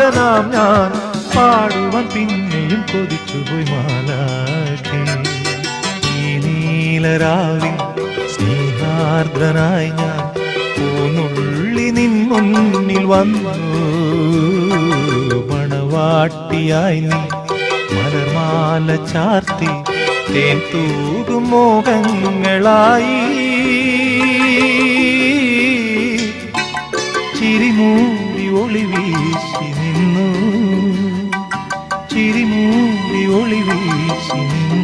ബാലനാം ഞാൻ പാടുവാൻ പിന്നെയും കൊതിച്ചുപോയി മാലാഖേ. ഈ നീലരാവിൽ സ്നേഹാർദ്രനായി ഞാൻ പൂനുള്ളി നിൻ മുന്നിൽ വന്നു. മണവാട്ടിയായി നീ മലർമാല ചാർത്തി തേൻ തൂകും മോഹങ്ങളായി. ചിരിമൂടി ഒളി വീശി നിന്നു, ചിരിമൂടി ഒളി വീശി നിന്നു.